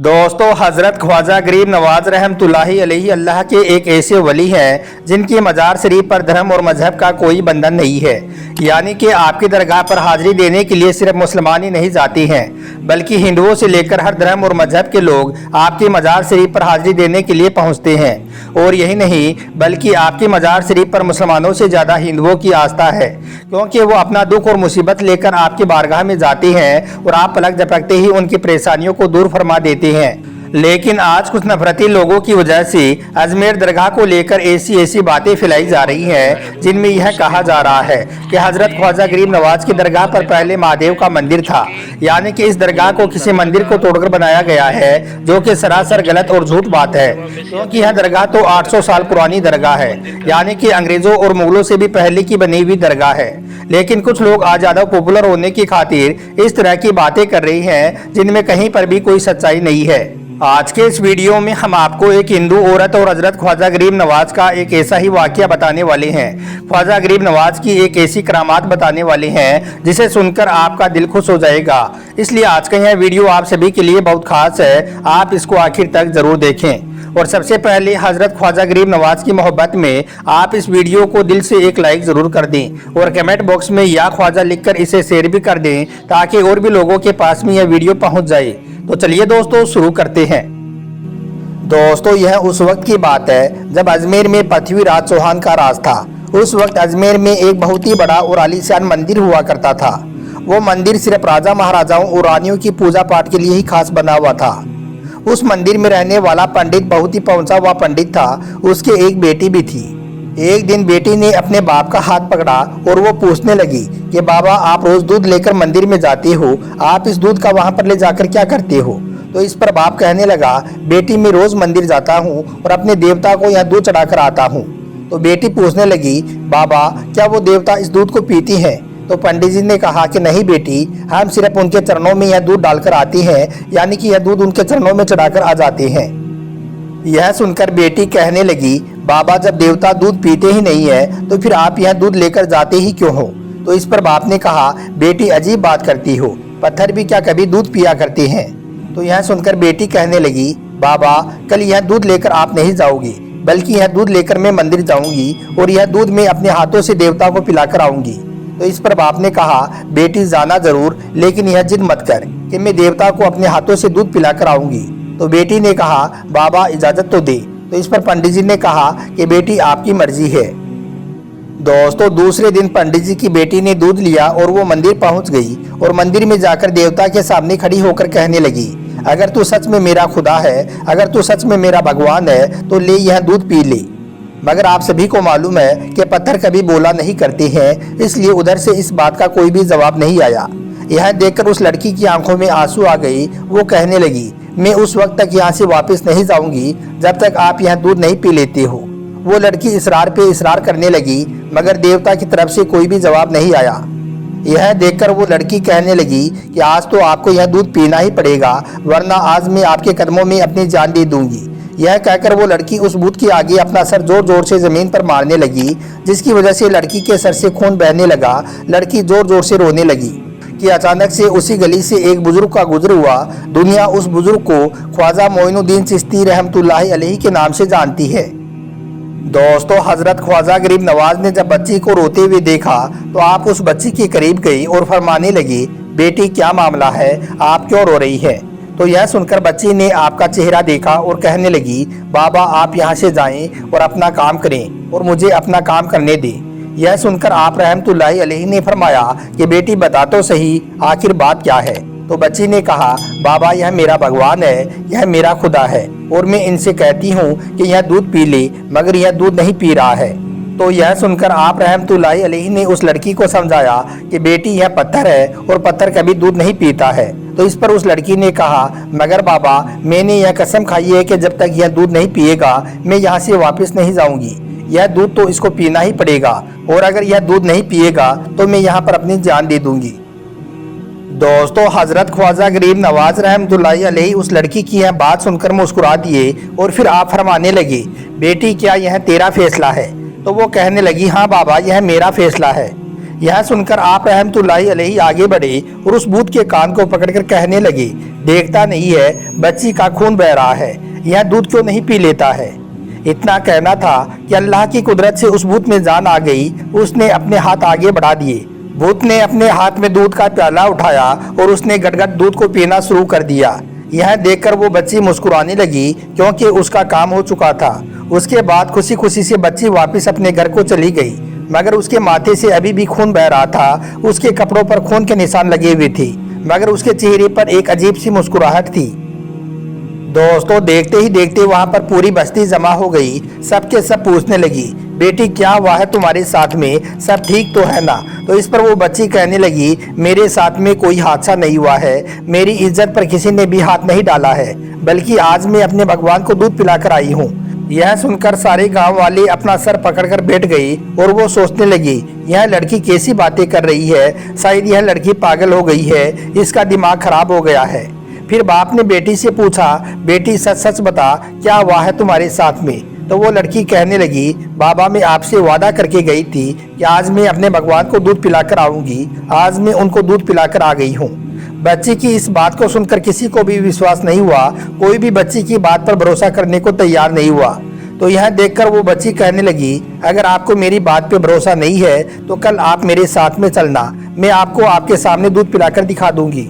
दोस्तों, हज़रत ख्वाजा गरीब नवाज रहमतुल्लाहि अलैहि अल्लाह के एक ऐसे वली हैं जिनकी मज़ार शरीफ पर धर्म और मजहब का कोई बंधन नहीं है। यानी कि आपकी दरगाह पर हाजिरी देने के लिए सिर्फ मुसलमान ही नहीं जाते हैं, बल्कि हिंदुओं से लेकर हर धर्म और मजहब के लोग आपकी मज़ार शरीफ पर हाजिरी देने के लिए पहुँचते हैं। और यही नहीं, बल्कि आपकी मज़ार शरीफ पर मुसलमानों से ज़्यादा हिंदुओं की आस्था है, क्योंकि वो अपना दुख और मुसीबत लेकर आपकी बारगाह में जाते हैं और आप पलक झपकते ही उनकी परेशानियों को दूर फरमा देते हैं। लेकिन आज कुछ नफरती लोगों की वजह से अजमेर दरगाह को लेकर ऐसी बातें फैलाई जा रही हैं, जिनमें यह कहा जा रहा है कि हजरत ख्वाजा गरीब नवाज की दरगाह पर पहले महादेव का मंदिर था। यानी कि इस दरगाह को किसी मंदिर को तोड़कर बनाया गया है, जो कि सरासर गलत और झूठ बात है, क्योंकि यह दरगाह तो 800 साल पुरानी दरगाह है, यानी कि अंग्रेजों और मुगलों से भी पहले की बनी हुई दरगाह है। लेकिन कुछ लोग आज ज़्यादा पॉपुलर होने की खातिर इस तरह की बातें कर रही हैं, जिनमें कहीं पर भी कोई सच्चाई नहीं है। आज के इस वीडियो में हम आपको एक हिंदू औरत और हजरत ख्वाजा गरीब नवाज का एक ऐसा ही वाकया बताने वाले हैं। ख्वाजा गरीब नवाज की एक ऐसी करामात बताने वाले हैं जिसे सुनकर आपका दिल खुश हो जाएगा। इसलिए आज का यह वीडियो आप सभी के लिए बहुत खास है, आप इसको आखिर तक जरूर देखें। और सबसे पहले हजरत ख्वाजा गरीब नवाज की मोहब्बत में आप इस वीडियो को दिल से एक लाइक जरूर कर दें और कमेंट बॉक्स में या ख्वाजा लिखकर इसे शेयर भी कर दें, ताकि और भी लोगों के पास में यह वीडियो पहुंच जाए। तो चलिए दोस्तों, शुरू करते हैं। दोस्तों, यह उस वक्त की बात है जब अजमेर में पृथ्वीराज चौहान का राज था। उस वक्त अजमेर में एक बहुत ही बड़ा और आलीशान मंदिर हुआ करता था। वो मंदिर सिर्फ राजा महाराजाओं और रानियों की पूजा पाठ के लिए ही खास बना हुआ था। उस मंदिर में रहने वाला पंडित बहुत ही पहुंचा हुआ पंडित था। उसके एक बेटी भी थी। एक दिन बेटी ने अपने बाप का हाथ पकड़ा और वो पूछने लगी कि बाबा, आप रोज दूध लेकर मंदिर में जाते हो, आप इस दूध का वहां पर ले जाकर क्या करते हो? तो इस पर बाप कहने लगा, बेटी मैं रोज मंदिर जाता हूँ और अपने देवता को यहाँ दूध चढ़ाकर आता हूँ। तो बेटी पूछने लगी, बाबा क्या वो देवता इस दूध को पीती हैं? तो पंडित जी ने कहा कि नहीं बेटी, हम सिर्फ उनके चरणों में यह दूध डालकर आते हैं, यानी कि यह दूध उनके चरणों में चढ़ाकर आ जाते हैं। यह सुनकर बेटी कहने लगी, बाबा जब देवता दूध पीते ही नहीं है तो फिर आप यह दूध लेकर जाते ही क्यों हो? तो इस पर बाप ने कहा, बेटी अजीब बात करती हो, पत्थर भी क्या कभी दूध पिया करते हैं? तो यह सुनकर बेटी कहने लगी, बाबा कल यह दूध लेकर आप नहीं जाओगी, बल्कि यह दूध लेकर मैं मंदिर जाऊंगी और यह दूध मैं अपने हाथों से देवता को पिलाकर आऊंगी। तो इस पर बाप ने कहा, बेटी जाना जरूर, लेकिन यह जिद मत कर कि मैं देवता को अपने हाथों से दूध पिलाकर आऊंगी। तो बेटी ने कहा, बाबा इजाजत तो दे। तो इस पर पंडित जी ने कहा कि बेटी आपकी मर्जी है। दोस्तों, दूसरे दिन पंडित जी की बेटी ने दूध लिया और वो मंदिर पहुंच गई और मंदिर में जाकर देवता के सामने खड़ी होकर कहने लगी, अगर तू सच में मेरा खुदा है, अगर तू सच में मेरा भगवान है तो ले यह दूध पी ले। मगर आप सभी को मालूम है कि पत्थर कभी बोला नहीं करते हैं, इसलिए उधर से इस बात का कोई भी जवाब नहीं आया। यह देखकर उस लड़की की आंखों में आंसू आ गई। वो कहने लगी, मैं उस वक्त तक यहाँ से वापस नहीं जाऊंगी जब तक आप यह दूध नहीं पी लेते हो। वो लड़की इसरार पे इसरार करने लगी, मगर देवता की तरफ से कोई भी जवाब नहीं आया। यह देखकर वो लड़की कहने लगी कि आज तो आपको यह दूध पीना ही पड़ेगा, वरना आज मैं आपके कदमों में अपनी जान दे दूंगी। यह कहकर वो लड़की उस बूथ के आगे अपना सर जोर जोर से जमीन पर मारने लगी, जिसकी वजह से लड़की के सर से खून बहने लगा। लड़की जोर जोर से रोने लगी कि अचानक से उसी गली से एक बुजुर्ग का गुजर हुआ। दुनिया उस बुजुर्ग को ख्वाजा मोइनुद्दीन चिश्ती रहमतुल्लाहि अलैहि के नाम से जानती है। दोस्तों, हजरत ख्वाजा गरीब नवाज ने जब बच्ची को रोते हुए देखा तो आप उस बच्ची के करीब गई और फरमाने लगी, बेटी क्या मामला है, आप क्यों रो रही है? तो यह सुनकर बच्ची ने आपका चेहरा देखा और कहने लगी, बाबा आप यहाँ से जाएं और अपना काम करें और मुझे अपना काम करने दें। यह सुनकर आप रहमतुल्लाहि अलैहि ने फरमाया कि बेटी बता तो सही, आखिर बात क्या है? तो बच्ची ने कहा, बाबा यह मेरा भगवान है, यह मेरा खुदा है और मैं इनसे कहती हूँ कि यह दूध पी ले, मगर यह दूध नहीं पी रहा है। तो यह सुनकर आप रहमतुल्लाहि अलैहि ने उस लड़की को समझाया कि बेटी यह पत्थर है और पत्थर कभी दूध नहीं पीता है। तो इस पर उस लड़की ने कहा, मगर बाबा मैंने यह कसम खाई है कि जब तक यह दूध नहीं पिएगा मैं यहाँ से वापस नहीं जाऊंगी। यह दूध तो इसको पीना ही पड़ेगा और अगर यह दूध नहीं पिएगा तो मैं यहाँ पर अपनी जान दे दूंगी। दोस्तों, हजरत ख्वाजा गरीब नवाज रहमतुल्लाहि अलैहि उस लड़की की यह बात सुनकर मुस्कुरा दिए और फिर आप फरमाने लगे, बेटी क्या यह तेरा फैसला है? तो वो कहने लगी, हाँ बाबा यह मेरा फैसला है। यह सुनकर आप रहमतुल्लाहि अलैहि आगे बढ़े और उस भूत के कान को पकड़कर कहने लगे, देखता नहीं है बच्ची का खून बह रहा है, यह दूध क्यों नहीं पी लेता है। इतना कहना था कि अल्लाह की कुदरत से उस भूत में जान आ गई। उसने अपने हाथ आगे बढ़ा दिए। भूत ने अपने हाथ में दूध का प्याला उठाया और उसने गटगट दूध को पीना शुरू कर दिया। यह देखकर वो बच्ची मुस्कुराने लगी क्योंकि उसका काम हो चुका था। उसके बाद खुशी खुशी से बच्ची वापस अपने घर को चली गई, मगर उसके माथे से अभी भी खून बह रहा था। उसके कपड़ों पर खून के निशान लगे हुए थे, मगर उसके चेहरे पर एक अजीब सी मुस्कुराहट थी। दोस्तों, देखते ही देखते वहां पर पूरी बस्ती जमा हो गई। सबके सब पूछने लगी, बेटी क्या हुआ है तुम्हारे साथ में, सब ठीक तो है ना। तो इस पर वो बच्ची कहने लगी, मेरे साथ में कोई हादसा नहीं हुआ है, मेरी इज्जत पर किसी ने भी हाथ नहीं डाला है, बल्कि आज मैं अपने भगवान को दूध पिलाकर आई हूँ। यह सुनकर सारे गांव वाले अपना सर पकड़कर बैठ गई और वो सोचने लगी, यह लड़की कैसी बातें कर रही है, शायद यह लड़की पागल हो गई है, इसका दिमाग खराब हो गया है। फिर बाप ने बेटी से पूछा, बेटी सच सच बता, क्या हुआ है तुम्हारे साथ में। तो वो लड़की कहने लगी, बाबा मैं आपसे वादा करके गई थी कि आज मैं अपने भगवान को दूध पिलाकर आऊंगी। आज मैं उनको दूध पिलाकर आ गई हूँ। बच्ची की इस बात को सुनकर किसी को भी विश्वास नहीं हुआ। कोई भी बच्ची की बात पर भरोसा करने को तैयार नहीं हुआ। तो यह देखकर वो बच्ची कहने लगी, अगर आपको मेरी बात पे भरोसा नहीं है तो कल आप मेरे साथ में चलना, मैं आपको आपके सामने दूध पिलाकर दिखा दूंगी।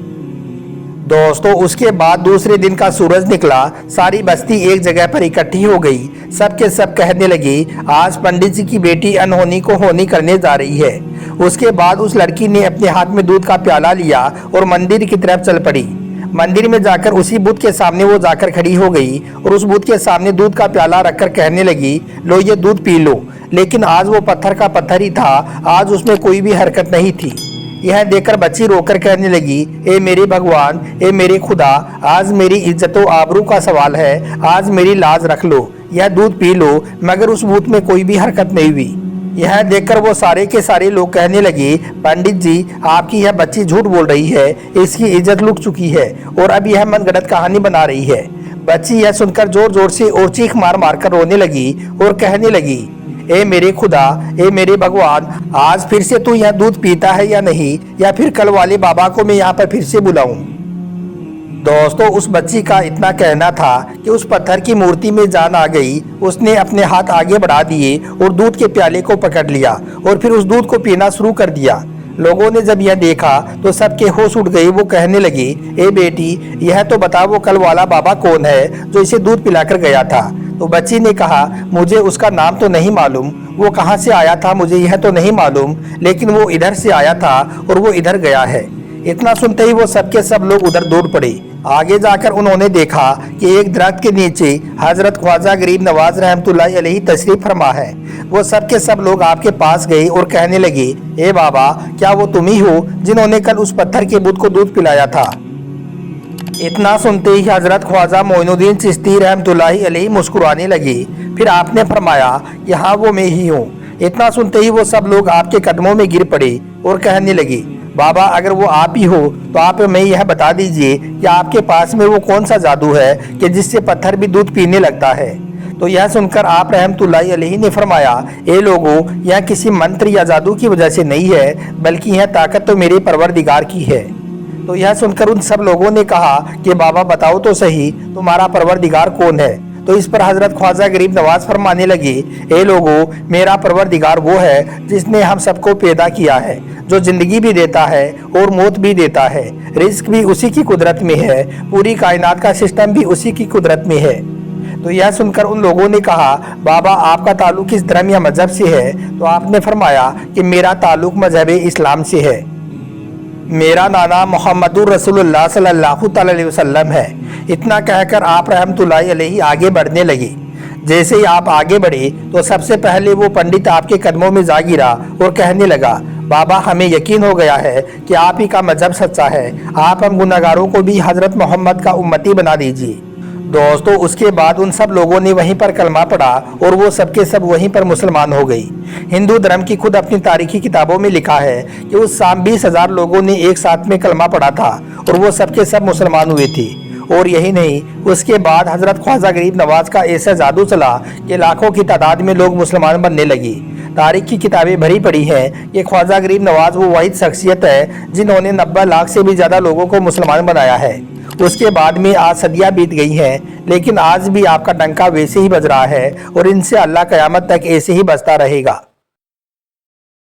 दोस्तों, उसके बाद दूसरे दिन का सूरज निकला। सारी बस्ती एक जगह पर इकट्ठी हो गई। सबके सब कहने लगे, आज पंडित जी की बेटी अनहोनी को होनी करने जा रही है। उसके बाद उस लड़की ने अपने हाथ में दूध का प्याला लिया और मंदिर की तरफ चल पड़ी। मंदिर में जाकर उसी बुत के सामने वो जाकर खड़ी हो गई और उस बुत के सामने दूध का प्याला रखकर कहने लगी, लो ये दूध पी लो। लेकिन आज वो पत्थर का पत्थर ही था, आज उसमें कोई भी हरकत नहीं थी। यह देखकर बच्ची रोकर कहने लगी, ए मेरे भगवान, ए मेरे खुदा, आज मेरी इज्जत व आबरू का सवाल है, आज मेरी लाज रख लो, यह दूध पी लो। मगर उस भूत में कोई भी हरकत नहीं हुई। यह देखकर वो सारे के सारे लोग कहने लगे, पंडित जी आपकी यह बच्ची झूठ बोल रही है, इसकी इज्जत लुट चुकी है और अब यह मनगढ़ंत कहानी बना रही है। बच्ची यह सुनकर जोर जोर से और चीख मार मार कर रोने लगी और कहने लगी, ए मेरे खुदा, ए मेरे भगवान, आज फिर से तू यह दूध पीता है या नहीं, या फिर कल वाले बाबा को मैं यहाँ पर फिर से बुलाऊं। दोस्तों, उस बच्ची का इतना कहना था कि उस पत्थर की मूर्ति में जान आ गई। उसने अपने हाथ आगे बढ़ा दिए और दूध के प्याले को पकड़ लिया और फिर उस दूध को पीना शुरू कर दिया। लोगों ने जब यह देखा तो सबके होश उड़ गए। वो कहने लगे, ए बेटी यह तो बता वो कल वाला बाबा कौन है जो इसे दूध पिलाकर गया था। तो बच्ची ने कहा, मुझे उसका नाम तो नहीं मालूम, वो कहाँ से आया था मुझे यह तो नहीं मालूम, लेकिन वो इधर से आया था और वो इधर गया है। इतना सुनते ही वो सबके सब लोग उधर दौड़ पड़े। आगे जाकर उन्होंने देखा कि एक दरख्त के नीचे हजरत ख्वाजा गरीब नवाज रहमतुल्लाहि अलैहि तशरीफ फरमा है। वो सबके सब लोग आपके पास गए और कहने लगे, ए बाबा, क्या वो तुम ही हो जिन्होंने कल उस पत्थर के बुत को दूध पिलाया था। इतना सुनते ही हजरत ख्वाजा मोइनुद्दीन चिश्ती रहमतुल्लाहि अलैहि मुस्कुराने लगे। फिर आपने फरमाया, यहाँ वो मैं ही हूँ। इतना सुनते ही वो सब लोग आपके कदमों में गिर पड़े और कहने लगे, बाबा अगर वो आप ही हो तो आप हमें यह बता दीजिए कि आपके पास में वो कौन सा जादू है कि जिससे पत्थर भी दूध पीने लगता है। तो यह सुनकर आप रहमतुल्लाहि अलैहि ने फरमाया, ए लोगों, यह किसी मंत्र या जादू की वजह से नहीं है, बल्कि यह ताकत तो मेरे परवरदिगार की है। तो यह सुनकर उन सब लोगों ने कहा कि बाबा बताओ तो सही, तुम्हारा परवरदिगार कौन है। तो इस पर हजरत ख्वाजा गरीब नवाज फरमाने लगे, ए लोगों, मेरा परवरदिगार वो है जिसने हम सबको पैदा किया है, जो जिंदगी भी देता है और मौत भी देता है। रिस्क भी उसी की कुदरत में है, पूरी कायनात का सिस्टम भी उसी की कुदरत में है। तो यह सुनकर उन लोगों ने कहा, बाबा आपका ताल्लुक किस धर्म या मजहब से है। तो आपने फरमाया कि मेरा ताल्लुक मजहब इस्लाम से है। मेरा नाना मोहम्मदुर रसूलुल्लाह सल्लल्लाहु अलैहि वसल्लम है। इतना कहकर आप रहमतुल्लाहि अलैहि आगे बढ़ने लगे। जैसे ही आप आगे बढ़े तो सबसे पहले वो पंडित आपके कदमों में जा गिरा और कहने लगा, बाबा हमें यकीन हो गया है कि आप ही का मजहब सच्चा है, आप हम गुनाहगारों को भी हजरत मोहम्मद का उम्मती बना दीजिए। दोस्तों, उसके बाद उन सब लोगों ने वहीं पर कलमा पढ़ा और वो सबके सब वहीं पर मुसलमान हो गई। हिंदू धर्म की खुद अपनी तारीखी किताबों में लिखा है कि उस शाम 20,000 लोगों ने एक साथ में कलमा पढ़ा था और वो सबके सब मुसलमान हुए थे। और यही नहीं, उसके बाद हजरत ख्वाजा गरीब नवाज का ऐसा जादू चला कि लाखों की तादाद में लोग मुसलमान बनने लगे। तारीख की किताबें भरी पड़ी हैं कि ख्वाजा गरीब नवाज वो वाहिद शख्सियत है जिन्होंने 90 लाख से भी ज़्यादा लोगों को मुसलमान बनाया है। उसके बाद में आज सदियां बीत गई हैं, लेकिन आज भी आपका डंका वैसे ही बज रहा है और इनसे अल्लाह क़यामत तक ऐसे ही बजता रहेगा।